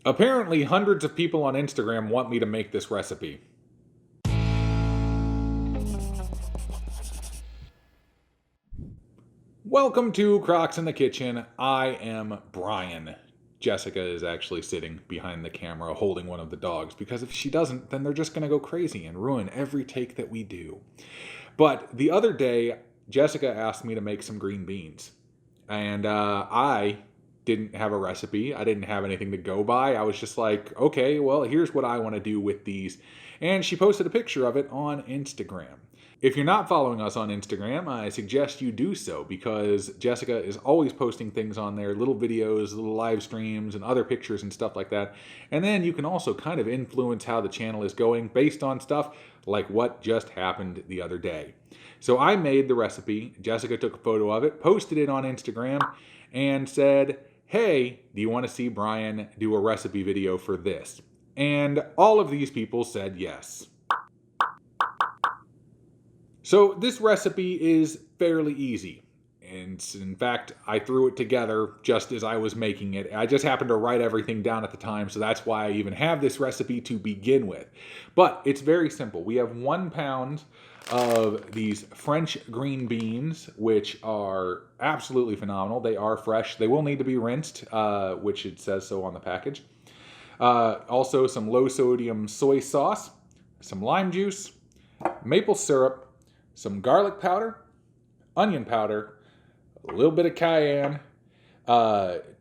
Apparently, hundreds of people on Instagram want me to make this recipe. Welcome to Crocs in the Kitchen. I am Brian. Jessica is actually sitting behind the camera holding one of the dogs because if she doesn't, then they're just going to go crazy and ruin every take that we do. But the other day, Jessica asked me to make some green beans. And I didn't have a recipe. I didn't have anything to go by. I was just like, okay, well, here's what I want to do with these. And she posted a picture of it on Instagram. If you're not following us on Instagram, I suggest you do so because Jessica is always posting things on there, little videos, little live streams, and other pictures and stuff like that. And then you can also kind of influence how the channel is going based on stuff like what just happened the other day. So I made the recipe. Jessica took a photo of it, posted it on Instagram, and said, hey, do you want to see Brian do a recipe video for this? And all of these people said yes. So this recipe is fairly easy. And in fact, I threw it together just as I was making it. I just happened to write everything down at the time, so that's why I even have this recipe to begin with. But it's very simple. We have 1 pound of these French green beans, which are absolutely phenomenal. They are fresh. They will need to be rinsed, which it says so on the package. Also some low sodium soy sauce, some lime juice, maple syrup, some garlic powder, onion powder, a little bit of cayenne,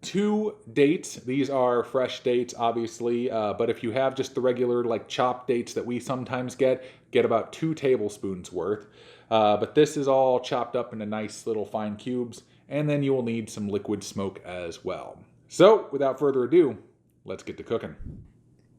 2 dates. These are fresh dates, obviously, but if you have just the regular like chopped dates that we sometimes get about 2 tablespoons worth. But this is all chopped up into nice little fine cubes, and then you will need some liquid smoke as well. So, without further ado, let's get to cooking.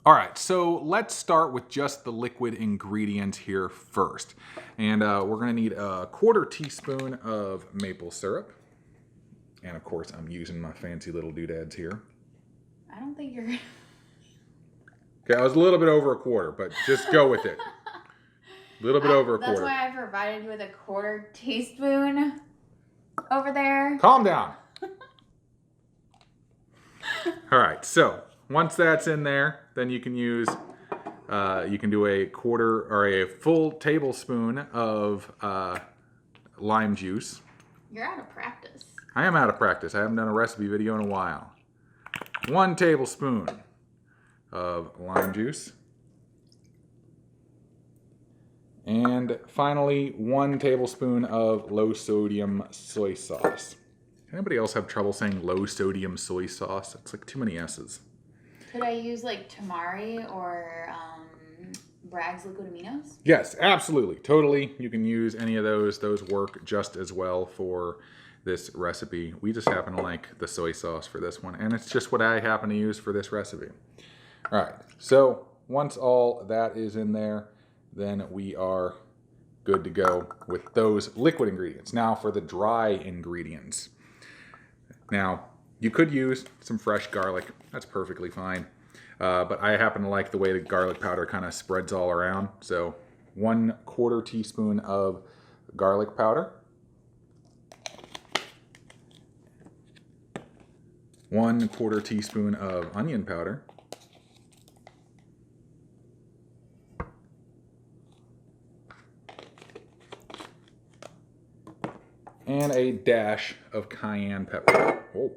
All right, so let's start with just the liquid ingredients here first. And we're gonna need a 1/4 teaspoon of maple syrup. And of course, I'm using my fancy little doodads here. I don't think you're... Okay, I was a little bit over 1/4, but just go with it. A little bit over 1/4. That's why I provided you with a 1/4 teaspoon over there. Calm down. All right, so once that's in there, then you can use, you can do a 1/4 or a full tablespoon of lime juice. You're out of practice. I am out of practice. I haven't done a recipe video in a while. 1 tablespoon of lime juice. And finally, 1 tablespoon of low sodium soy sauce. Anybody else have trouble saying low sodium soy sauce? It's like too many S's. Could I use like tamari or Bragg's liquid aminos? Yes, absolutely. Totally. You can use any of those. Those work just as well for this recipe. We just happen to like the soy sauce for this one, and it's just what I happen to use for this recipe. All right, so once all that is in there, then we are good to go with those liquid ingredients. Now for the dry ingredients. Now, you could use some fresh garlic. That's perfectly fine. But I happen to like the way the garlic powder kind of spreads all around. So 1/4 teaspoon of garlic powder. 1/4 teaspoon of onion powder. And a dash of cayenne pepper. Oh.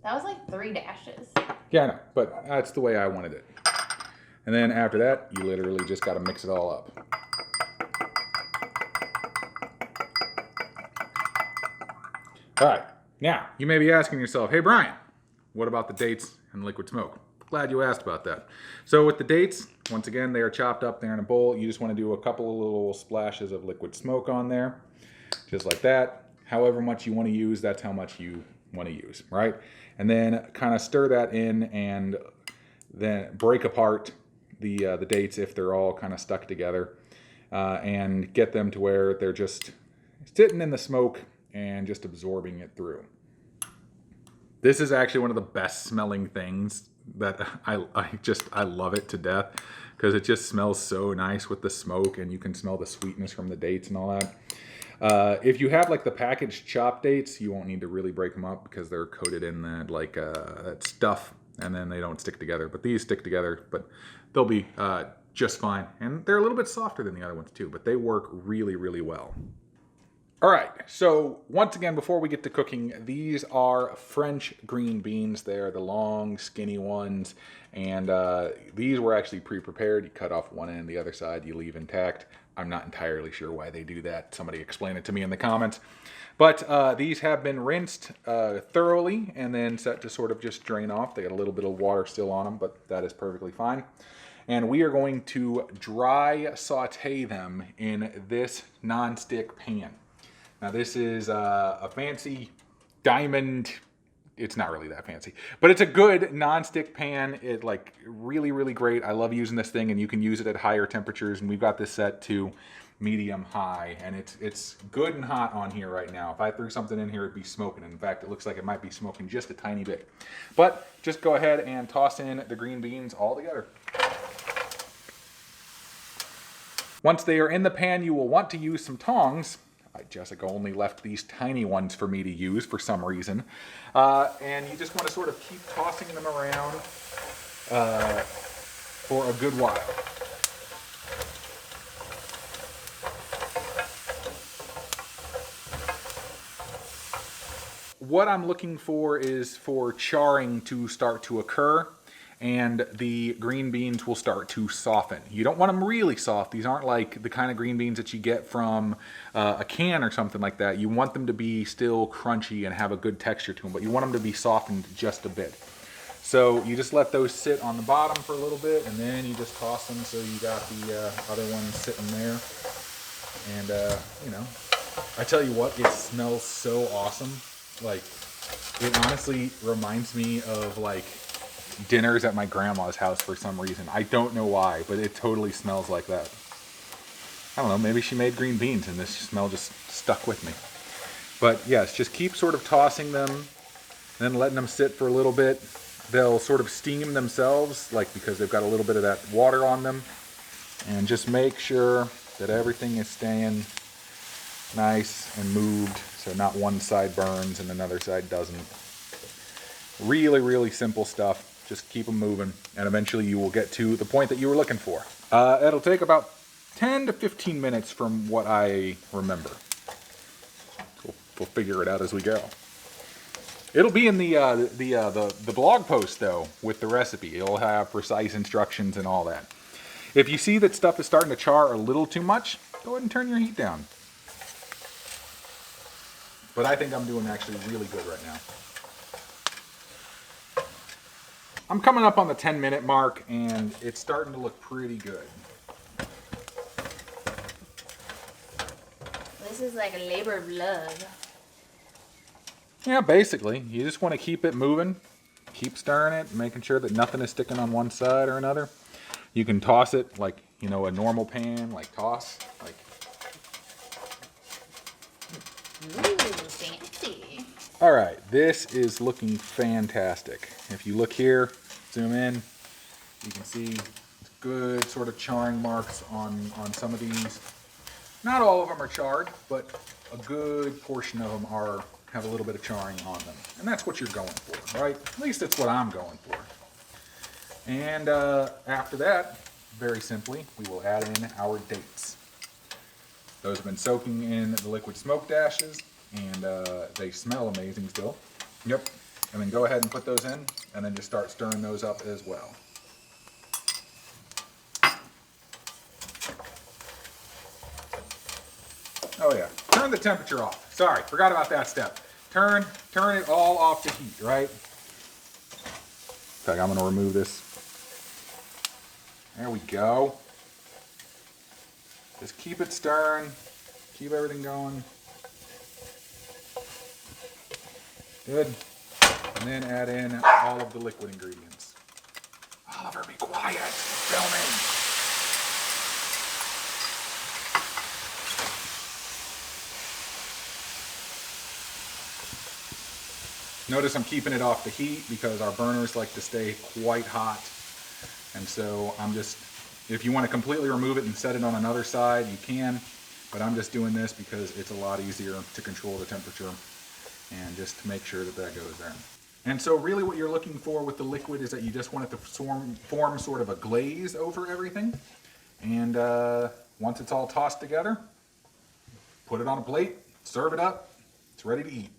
That was like 3 dashes. Yeah, I know, but that's the way I wanted it. And then after that, you literally just got to mix it all up. All right, now you may be asking yourself, hey Brian, what about the dates and liquid smoke? Glad you asked about that. So with the dates, once again, they are chopped up there in a bowl. You just want to do a couple of little splashes of liquid smoke on there, just like that. However much you want to use, that's how much you want to use, right? And then kind of stir that in and then break apart the dates if they're all kind of stuck together and get them to where they're just sitting in the smoke and just absorbing it through. This is actually one of the best smelling things that I love it to death because it just smells so nice with the smoke and you can smell the sweetness from the dates and all that. If you have like the packaged chop dates, you won't need to really break them up because they're coated in that like that stuff, and then they don't stick together. But these stick together, but they'll be just fine. And they're a little bit softer than the other ones too, but they work really, really well. All right, so once again, before we get to cooking, these are French green beans. They're the long, skinny ones, and these were actually pre-prepared. You cut off one end, the other side you leave intact. I'm not entirely sure why they do that. Somebody explain it to me in the comments. But these have been rinsed thoroughly and then set to sort of just drain off. They got a little bit of water still on them, but that is perfectly fine. And we are going to dry saute them in this nonstick pan. Now this is a fancy diamond, it's not really that fancy, but it's a good non-stick pan. It like really, really great. I love using this thing, and you can use it at higher temperatures, and we've got this set to medium high, and it's good and hot on here right now. If I threw something in here, it'd be smoking. In fact, it looks like it might be smoking just a tiny bit. But just go ahead and toss in the green beans all together. Once they are in the pan, you will want to use some tongs. Jessica only left these tiny ones for me to use for some reason. And you just want to sort of keep tossing them around for a good while. What I'm looking for is for charring to start to occur, and the green beans will start to soften. You don't want them really soft. These aren't like the kind of green beans that you get from a can or something like that. You want them to be still crunchy and have a good texture to them, but you want them to be softened just a bit. So you just let those sit on the bottom for a little bit, and then you just toss them so you got the other ones sitting there. And, you know, I tell you what, it smells so awesome. Like, it honestly reminds me of, like, dinners at my grandma's house for some reason. I don't know why, but it totally smells like that. I don't know, maybe she made green beans and this smell just stuck with me. But yes, just keep sort of tossing them, then letting them sit for a little bit. They'll sort of steam themselves, like because they've got a little bit of that water on them. And just make sure that everything is staying nice and moved, so not one side burns and another side doesn't. Really, really simple stuff. Just keep them moving, and eventually you will get to the point that you were looking for. It'll take about 10 to 15 minutes from what I remember. We'll figure it out as we go. It'll be in the blog post, though, with the recipe. It'll have precise instructions and all that. If you see that stuff is starting to char a little too much, go ahead and turn your heat down. But I think I'm doing actually really good right now. I'm coming up on the 10-minute mark, and it's starting to look pretty good. This is like a labor of love. Yeah, basically. You just want to keep it moving, keep stirring it, making sure that nothing is sticking on one side or another. You can toss it like, you know, a normal pan, like toss. Like. Ooh, fancy. All right, this is looking fantastic. If you look here, zoom in, you can see good sort of charring marks on some of these. Not all of them are charred, but a good portion of them have a little bit of charring on them. And that's what you're going for, right? At least that's what I'm going for. And after that, very simply, we will add in our dates. Those have been soaking in the liquid smoked ashes, and they smell amazing still. Yep. And then go ahead and put those in, and then just start stirring those up as well. Oh yeah, turn the temperature off. Sorry, forgot about that step. Turn it all off the heat, right? Okay, I'm gonna remove this. There we go. Just keep it stirring, keep everything going. Good. And then add in all of the liquid ingredients. Oliver, be quiet. Filming. Notice I'm keeping it off the heat because our burners like to stay quite hot. And so I'm just, if you want to completely remove it and set it on another side, you can. But I'm just doing this because it's a lot easier to control the temperature and just to make sure that that goes there. And so really what you're looking for with the liquid is that you just want it to form sort of a glaze over everything. And once it's all tossed together, put it on a plate, serve it up, it's ready to eat.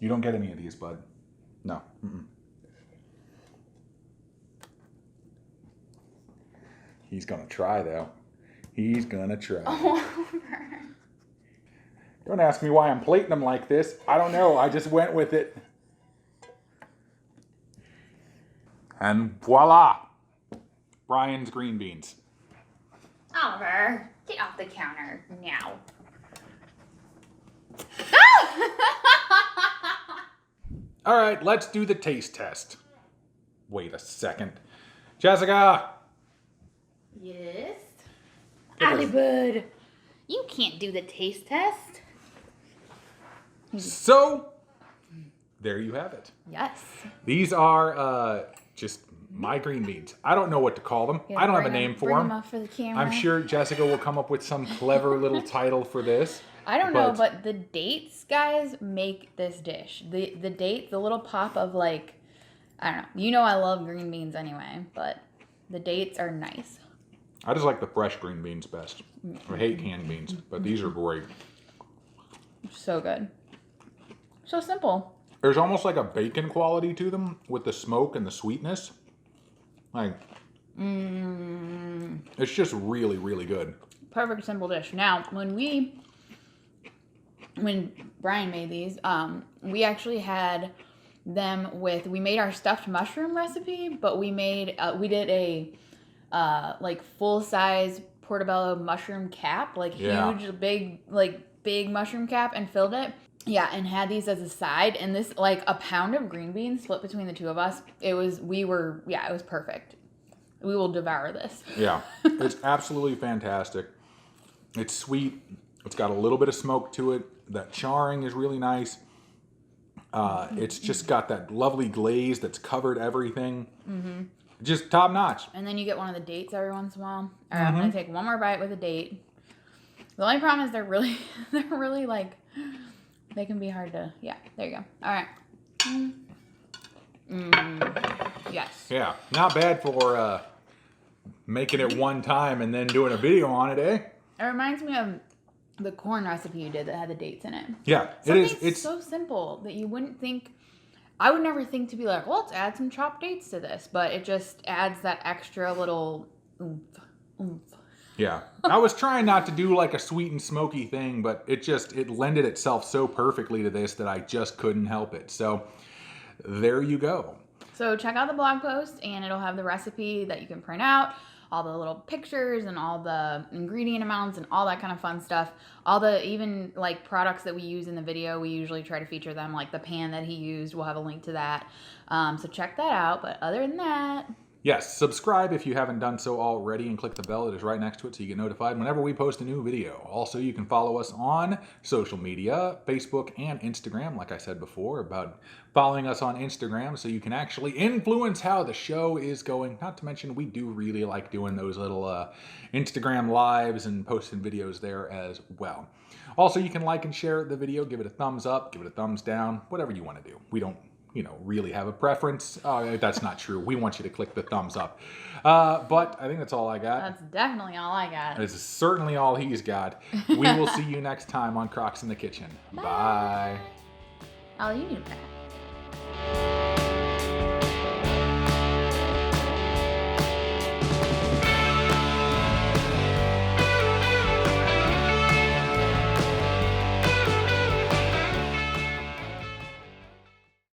You don't get any of these, bud. No. Mm-mm. He's gonna try though. He's gonna try. Don't ask me why I'm plating them like this. I don't know. I just went with it. And voila! Brian's green beans. Oliver, get off the counter now. All right, let's do the taste test. Wait a second. Jessica! Yes? Get Ali this. Bud, you can't do the taste test. So, there you have it. Yes. These are just my green beans. I don't know what to call them. I don't have a name for bring them. them up for the camera. I'm sure Jessica will come up with some clever little title for this. I don't know, but the dates, guys, make this dish. The date, the little pop of like, I don't know. You know I love green beans anyway, but the dates are nice. I just like the fresh green beans best. I hate canned beans, but these are great. So good. So simple. There's almost like a bacon quality to them with the smoke and the sweetness. Like, it's just really, really good. Perfect simple dish. Now, when Brian made these, we actually had them with, we made our stuffed mushroom recipe, but we did a like full size portobello mushroom cap, like huge, big mushroom cap, and filled it. Yeah, and had these as a side, and this, like, a pound of green beans split between the two of us. It was perfect. We will devour this. Yeah, it's absolutely fantastic. It's sweet. It's got a little bit of smoke to it. That charring is really nice. It's just got that lovely glaze that's covered everything. Mm-hmm. Just top notch. And then you get one of the dates every once in a while. All right, I'm going to take one more bite with a date. The only problem is they're really like... They can be hard to, yeah, there you go. All right. Yes. Yeah, not bad for making it one time and then doing a video on it, eh? It reminds me of the corn recipe you did that had the dates in it. Yeah, it is. It's so simple that you wouldn't think, I would never think to be like, well, let's add some chopped dates to this, but it just adds that extra little oomph. Yeah, I was trying not to do like a sweet and smoky thing, but it lended itself so perfectly to this that I just couldn't help it. So there you go. So check out the blog post and it'll have the recipe that you can print out, all the little pictures and all the ingredient amounts and all that kind of fun stuff. All the even like products that we use in the video, we usually try to feature them, like the pan that he used. We'll have a link to that. So check that out. But other than that... Yes, subscribe if you haven't done so already and click the bell that is right next to it so you get notified whenever we post a new video. Also, you can follow us on social media, Facebook and Instagram, like I said before, about following us on Instagram so you can actually influence how the show is going. Not to mention, we do really like doing those little Instagram lives and posting videos there as well. Also, you can like and share the video, give it a thumbs up, give it a thumbs down, whatever you want to do. We don't really have a preference. Oh, that's not true. We want you to click the thumbs up. But I think that's all I got. That's definitely all I got. This is certainly all he's got. We will see you next time on Crocs in the Kitchen. Bye. Oh, you need a pack.